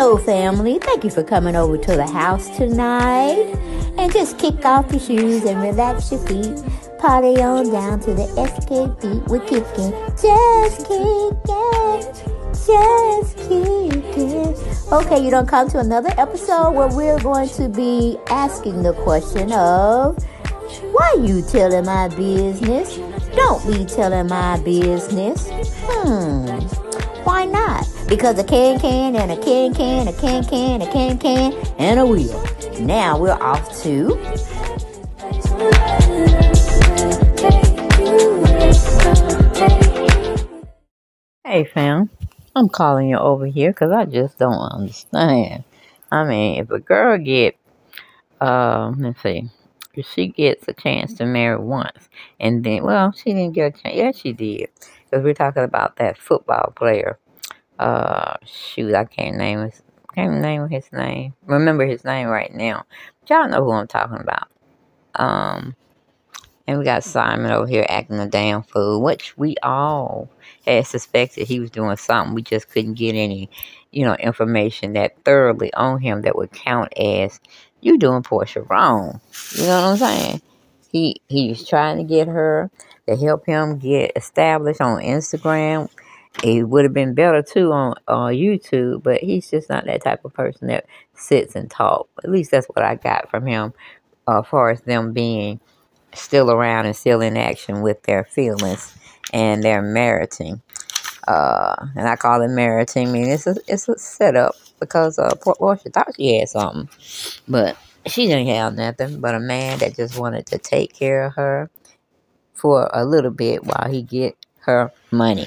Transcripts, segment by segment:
Hello, family. Thank you for coming over to the house tonight. And just kick off your shoes and relax your feet. Party on down to the SK beat. We're kicking. Just kicking. Just kicking. Okay, you don't come to another episode where we're going to be asking the question of, why you telling my business? Don't be telling my business. Why not? Because a can and a can, a can, and a wheel. Now we're off to... Hey fam, I'm calling you over here because I just don't understand. I mean, if a girl get, let's see, if she gets a chance to marry once, and then, well, she didn't get a chance. Yeah, she did. Because we're talking about that football player. Shoot, I can't name his name. Remember his name right now. But y'all know who I'm talking about. And we got Simon over here acting a damn fool, which we all had suspected he was doing something. We just couldn't get any, information that thoroughly on him that would count as you doing Porsha wrong. You know what I'm saying? He's trying to get her to help him get established on Instagram. It would have been better too on YouTube, but he's just not that type of person that sits and talks. At least that's what I got from him, as far as them being still around and still in action with their feelings and their meriting. And I call it meriting. I mean, it's a setup because Porsha thought she had something, but she didn't have nothing but a man that just wanted to take care of her for a little bit while he get her money.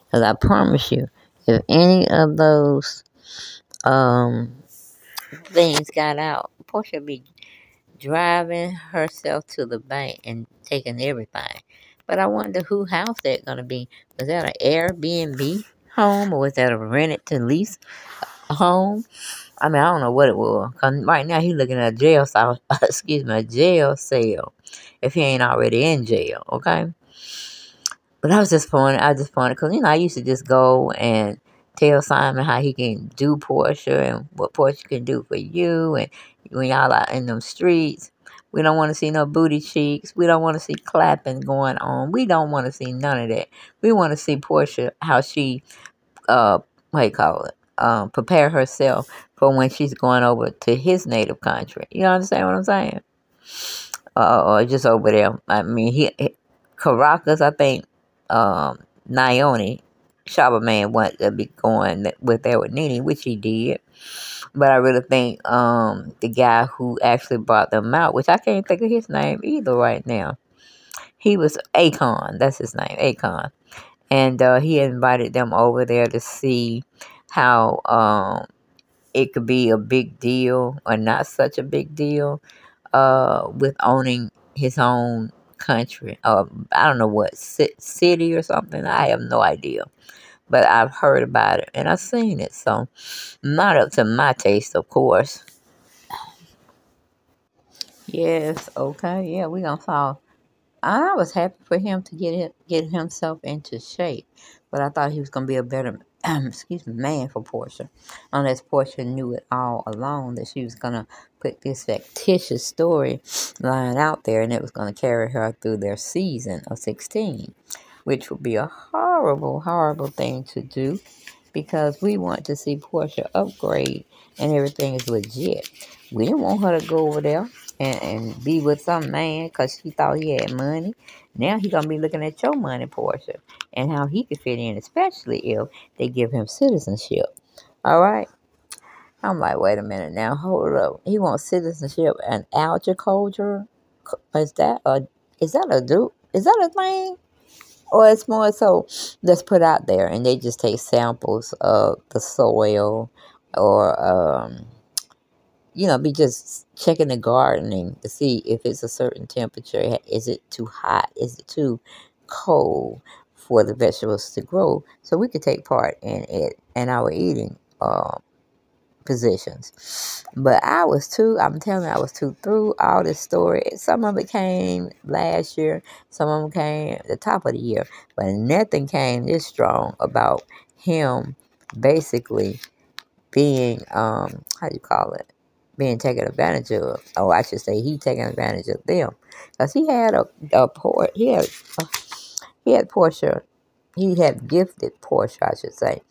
Because I promise you, if any of those things got out, Porsha be driving herself to the bank and taking everything. But I wonder who house that's going to be. Was that an Airbnb home, or was that a rented to lease home? I mean, I don't know what it was. Cause right now he's looking at a jail cell. A jail cell. If he ain't already in jail, okay? But I was just funny because, I used to just go and tell Simon how he can do Porsha and what Porsha can do for you. And when y'all are in them streets, we don't want to see no booty cheeks. We don't want to see clapping going on. We don't want to see none of that. We want to see Porsha, how she, prepare herself for when she's going over to his native country. You understand what I'm saying? Or just over there. I mean, Caracas, I think, Naomi Shabaman wanted to be going with Nene, which he did. But I really think the guy who actually brought them out, which I can't think of his name either right now. He was Akon. That's his name, Akon. And he invited them over there to see how it could be a big deal or not such a big deal with owning his own country. I don't know what city or something. I have no idea. But I've heard about it and I've seen it. So not up to my taste, of course. Yes, okay. Yeah, we gonna solve. I was happy for him to get himself into shape. But I thought he was gonna be a better man for Porsha. Unless Porsha knew it all along that she was gonna put this fictitious storyline out there and it was gonna carry her through their season of 16. Which would be a horrible, horrible thing to do because we want to see Porsha upgrade and everything is legit. We didn't want her to go over there and be with some man because she thought he had money. Now he's going to be looking at your money, Porsha, and how he could fit in, especially if they give him citizenship. All right? I'm like, wait a minute now. Hold up. He wants citizenship and agriculture? Is that a thing? Or it's more so let's put out there and they just take samples of the soil or, be just checking the gardening to see if it's a certain temperature. Is it too hot? Is it too cold for the vegetables to grow? So we could take part in it and our eating positions. But I'm telling you, I was too through all this story. Some of it came last year, some of them came at the top of the year, but nothing came this strong about him basically being, how do you call it? Being taken advantage of. Oh, I should say he taking advantage of them. Because he had he had Porsche. He had gifted Porsche, I should say.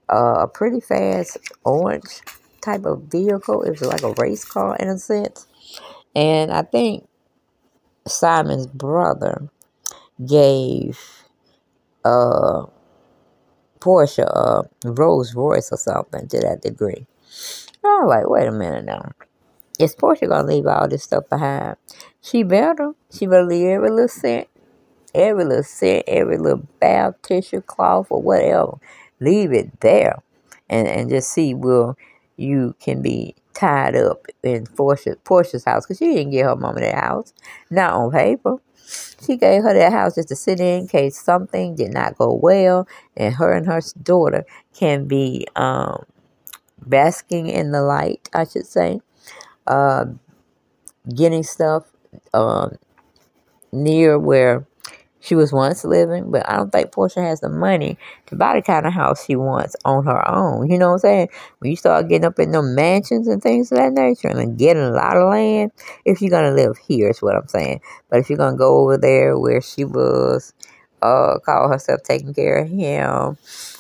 A pretty fast orange type of vehicle. It was like a race car in a sense. And I think Simon's brother gave Porsche a Rolls Royce or something to that degree. I was like, wait a minute now. Is Porsche gonna leave all this stuff behind? She better. She better leave every little cent, every little bath tissue, cloth, or whatever. Leave it there, and just see will you can be tied up in Portia's house, because she didn't give her mama that house, not on paper. She gave her that house just to sit in case something did not go well, and her daughter can be basking in the light, I should say, getting stuff near where she was once living. But I don't think Portia has the money to buy the kind of house she wants on her own. You know what I'm saying? When you start getting up in them mansions and things of that nature and getting a lot of land, if you're going to live here, is what I'm saying. But if you're going to go over there where she was, call herself taking care of him,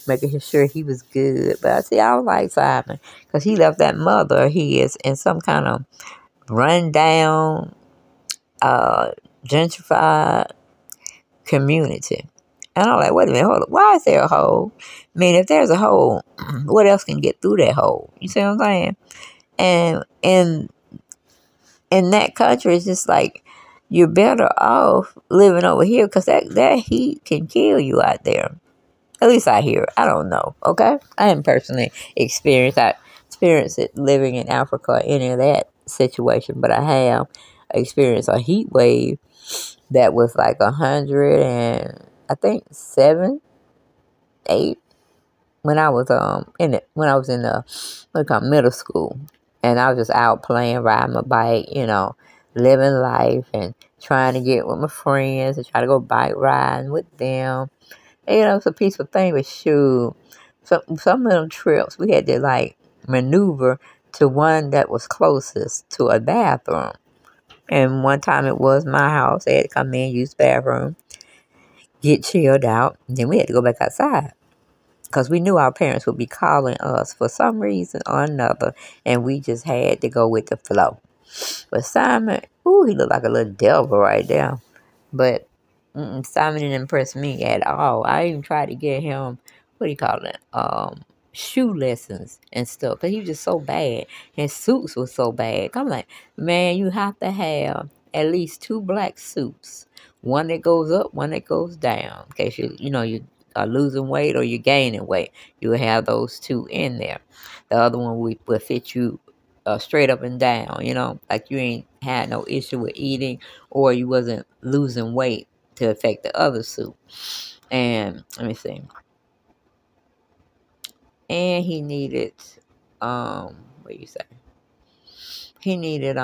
making sure he was good. But I see, I don't like Simon because he left that mother he is in some kind of run down, gentrified community. And I'm like, wait a minute, hold up. Why is there a hole? I mean, if there's a hole, what else can get through that hole? You see what I'm saying? And in that country, it's just like you're better off living over here because that heat can kill you out there. At least I hear. I don't know. Okay, I haven't personally experienced it living in Africa or any of that situation, but I have experienced a heat wave that was like 100 and I think 7, 8 when I was in the middle school, and I was just out playing, riding my bike, living life and trying to get with my friends and try to go bike riding with them. And, it's a peaceful thing, but shoot, some of them trips we had to like maneuver to one that was closest to a bathroom. And one time it was my house. They had to come in, use the bathroom, get chilled out. And then we had to go back outside because we knew our parents would be calling us for some reason or another. And we just had to go with the flow. But Simon, he looked like a little devil right there. But Simon didn't impress me at all. I even tried to get him, what do you call it? Shoe lessons and stuff. Because he was just so bad. His suits were so bad. I'm like, man, you have to have at least 2 black suits. One that goes up, one that goes down. In case you are losing weight or you're gaining weight. You will have those 2 in there. The other one will fit you straight up and down, like you ain't had no issue with eating or you wasn't losing weight to affect the other suit. And let me see. And he needed, what do you say? He needed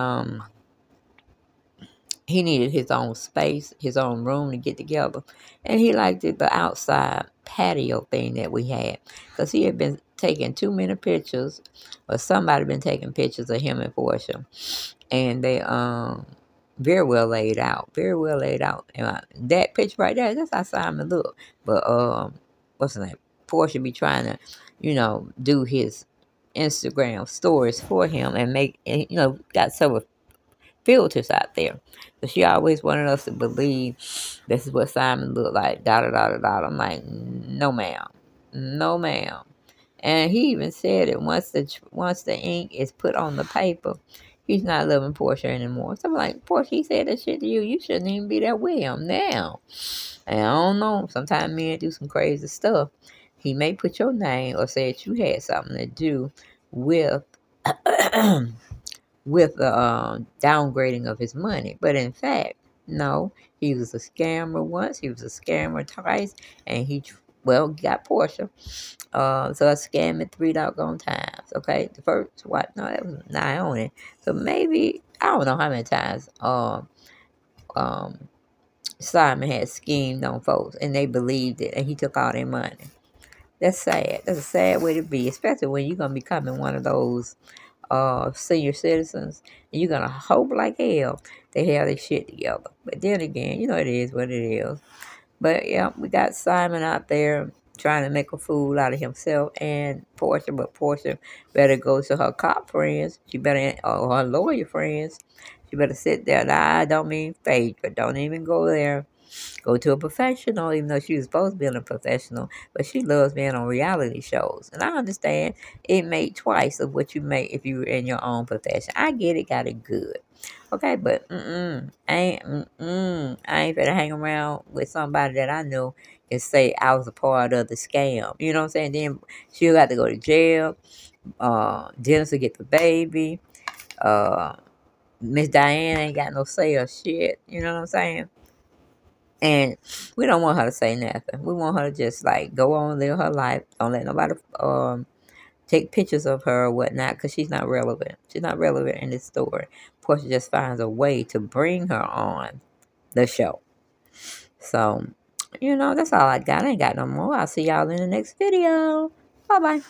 his own space, his own room to get together. And he liked the outside patio thing that we had. Because he had been taking too many pictures, or somebody been taking pictures of him and Portia. And they very well laid out. Very well laid out. And that picture right there, that's how Simon look. But what's the name? Portia be trying to, do his Instagram stories for him and got several filters out there. But she always wanted us to believe this is what Simon looked like. I'm like, no ma'am. No ma'am. And he even said it once the ink is put on the paper, he's not loving Portia anymore. So I'm like, Portia, he said that shit to you. You shouldn't even be there with him now. And I don't know. Sometimes men do some crazy stuff. He may put your name or say that you had something to do with with the downgrading of his money. But in fact, no. He was a scammer once. He was a scammer twice. And he got Portia. So I scammed it 3 doggone times. Okay, the first that was Naomi. So maybe I don't know how many times Simon had schemed on folks and they believed it and he took all their money. That's sad. That's a sad way to be, especially when you're going to be becoming one of those senior citizens, and you're going to hope like hell they have their shit together. But then again, you know, it is what it is. But yeah, we got Simon out there trying to make a fool out of himself and Portia, but Portia better go to her cop friends. She better, or her lawyer friends. She better sit there. Nah, I don't mean fake, but don't even go there. Go to a professional, even though she was supposed to be a professional, but she loves being on reality shows. And I understand it made twice of what you make if you were in your own profession. I get it, got it good. Okay, but I ain't finna hang around with somebody that I know and say I was a part of the scam. You know what I'm saying? Then she'll got to go to jail. Dennis will get the baby. Miss Diane ain't got no say or shit. You know what I'm saying? And we don't want her to say nothing. We want her to just like go on, live her life. Don't let nobody take pictures of her or whatnot, because she's not relevant. She's not relevant in this story. Portia just finds a way to bring her on the show. So, you know, that's all I got. I ain't got no more. I'll see y'all in the next video. Bye-bye.